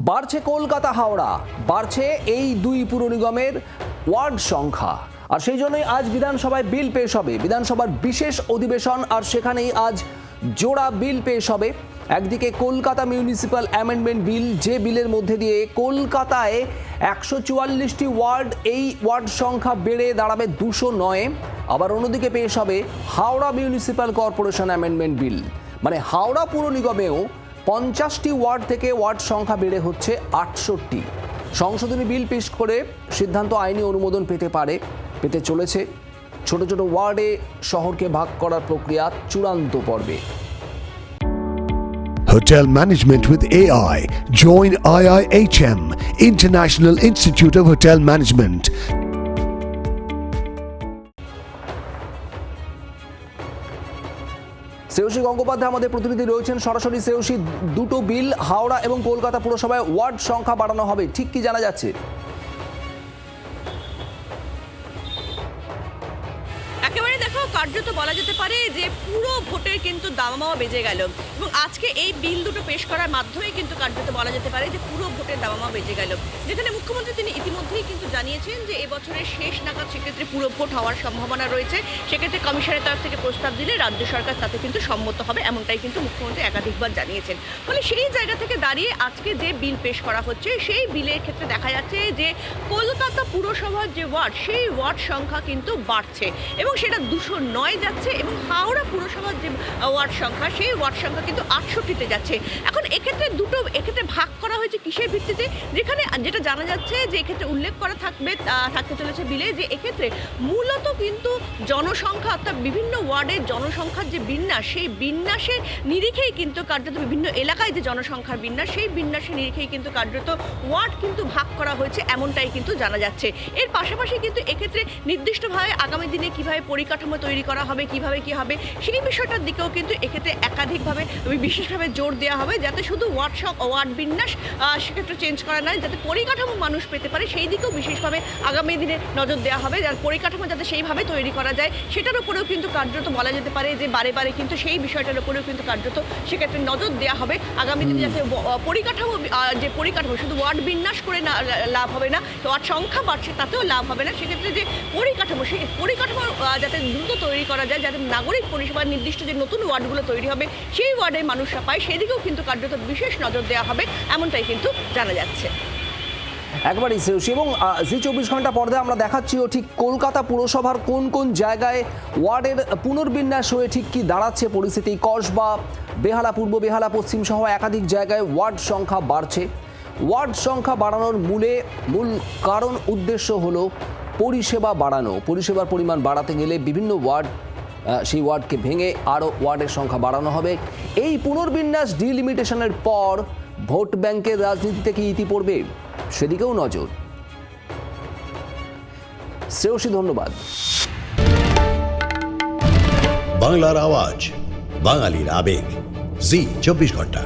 বাড়ছে কলকাতা হাওড়া, বাড়ছে এই দুই পুর নিগমের ওয়ার্ড সংখ্যা। আর সেই জন্যই আজ বিধানসভায় বিল পেশ হবে, বিধানসভার বিশেষ অধিবেশন, আর সেখানেই আজ জোড়া বিল পেশ হবে। একদিকে কলকাতা মিউনিসিপ্যাল অ্যামেন্ডমেন্ট বিল, যে বিলের মধ্যে দিয়ে কলকাতায় 144টি ওয়ার্ড, এই ওয়ার্ড সংখ্যা বেড়ে দাঁড়াবে 209। আবার অন্যদিকে পেশ হবে Howrah municipal corporation amendment bill, মানে হাওড়া পুর নিগমেও 50টি ওয়ার্ড থেকে ওয়ার্ড সংখ্যা বেড়ে হচ্ছে 68। সংশোধনী বিল পেশ করে সিদ্ধান্ত আইনি অনুমোদন পেতে চলেছে। ছোট ছোট ওয়ার্ডে শহরকে ভাগ করার প্রক্রিয়া চূড়ান্ত পর্বে। Hotel Management with AI. Join IIHM, International Institute of Hotel Management. Shreyasi Gangopadhyay আমাদের প্রতিনিধি রয়েছেন সরাসরি। শ্রেয়সী, দুটো বিল হাওড়া এবং কলকাতা পুরসভায় ওয়ার্ড সংখ্যা বাড়ানো হবে, ঠিক কি জানা যাচ্ছে? একেবারে দেখো, কার্যত বলা যেতে পারে যে পুরো ভোটের কিন্তু দামামা বেজে গেল, এবং আজকে এই বিল দুটো পেশ করার মাধ্যমে কিন্তু কার্যত বলা যেতে পারে যে পুরো ভোটের দামামা বেজে গেল। যেখানে মুখ্যমন্ত্রী তিনি ইতিমধ্যেই কিন্তু জানিয়েছেন যে এবছরের শেষ নাগাদ সেক্ষেত্রে পুরো ভোট হওয়ার সম্ভাবনা রয়েছে। সেক্ষেত্রে কমিশনের তরফ থেকে প্রস্তাব দিলে রাজ্য সরকার তাতে কিন্তু সম্মত হবে, এমনটাই কিন্তু মুখ্যমন্ত্রী একাধিকবার জানিয়েছেন। ফলে সেই জায়গা থেকে দাঁড়িয়ে আজকে যে বিল পেশ করা হচ্ছে, সেই বিলের ক্ষেত্রে দেখা যাচ্ছে যে কলকাতা পুরসভার যে ওয়ার্ড, সেই ওয়ার্ড সংখ্যা কিন্তু বাড়ছে এবং সেটা 209 যাচ্ছে, এবং হাওড়া পুরসভার যে ওয়ার্ড সংখ্যা, সেই ওয়ার্ড সংখ্যা কিন্তু 68তে যাচ্ছে। এখন এক্ষেত্রে ভাগ করা হয়েছে কিসের ভিত্তিতে? যেটা জানা যাচ্ছে যে এক্ষেত্রে উল্লেখ করা থাকতে চলেছে বিলে, যে এক্ষেত্রে মূলত কিন্তু জনসংখ্যা, অর্থাৎ বিভিন্ন ওয়ার্ডের জনসংখ্যার যে বিন্যাস, সেই বিন্যাসের নিরিখেই কিন্তু কার্যত বিভিন্ন এলাকায় যে জনসংখ্যার বিন্যাস, সেই বিন্যাসের নিরিখেই কিন্তু কার্যত ওয়ার্ড কিন্তু ভাগ করা হয়েছে, এমনটাই কিন্তু জানা যাচ্ছে। এর পাশাপাশি কিন্তু এক্ষেত্রে নির্দিষ্টভাবে আগামী দিনে কিভাবে পরিকাঠামো তৈরি করা হবে, কিভাবে কি হবে, সেই বিষয়টার দিকেও কিন্তু এক্ষেত্রে একাধিকভাবে বিশেষভাবে জোর দেওয়া হবে, যাতে শুধু ওয়ার্ড বিন্যাস সেক্ষেত্রে চেঞ্জ করা নয়, যাতে পরিকাঠামো মানুষ পেতে পারে, সেই দিকেও বিশেষভাবে আগামী দিনে নজর দেওয়া হবে। যার পরিকাঠামো যাতে সেইভাবে তৈরি করা যায়, সেটার উপরেও কিন্তু কার্যত বলা যেতে পারে যে বারে বারে কিন্তু সেই বিষয়টার উপরেও কিন্তু কার্যত সেক্ষেত্রে নজর দেওয়া হবে। আগামী দিনে যাতে পরিকাঠামো শুধু ওয়ার্ড বিন্যাস করে না লাভ হবে না, ওয়ার্ড সংখ্যা বাড়ছে তাতেও লাভ হবে না, সেক্ষেত্রে যে পরিকাঠামো, সেই পরিকাঠামো যাতে দ্রুত তৈরি করা যায়, যাতে নাগরিক পরিষেবার নির্দিষ্ট যে নতুন ওয়ার্ডগুলো তৈরি হবে, সেই ওয়ার্ডের মানুষরা পায়, সেদিকেও কিন্তু কার্যত বিশেষ নজর দেওয়া হবে, এমনটাই কিন্তু জানা যাচ্ছে। একবারই শ্রেয়সী, এবং জি 24 ঘন্টা পর্দায় আমরা দেখাচ্ছিও ঠিক কলকাতা পুরসভার কোন কোন জায়গায় ওয়ার্ডের পুনর্বিন্যাস হয়ে ঠিক কি দাঁড়াচ্ছে পরিস্থিতি। কসবা, বেহালা পূর্ব, বেহালা পশ্চিম সহ একাধিক জায়গায় ওয়ার্ড সংখ্যা বাড়ছে। ওয়ার্ড সংখ্যা বাড়ানোর মূল কারণ উদ্দেশ্য হলো পরিষেবা বাড়ানো। পরিষেবার পরিমাণ বাড়াতে গেলে বিভিন্ন ওয়ার্ড, সেই ওয়ার্ডকে ভেঙে আরও ওয়ার্ডের সংখ্যা বাড়ানো হবে। এই পুনর্বিন্যাস ডিলিমিটেশনের পর ভোট ব্যাংকের রাজনীতিতে কি ইতি পড়বে, সেদিকেও নজর। শ্রেয়সী, ধন্যবাদ। বাংলার আওয়াজ, বাঙালির আবেগ, জি 24 ঘন্টা।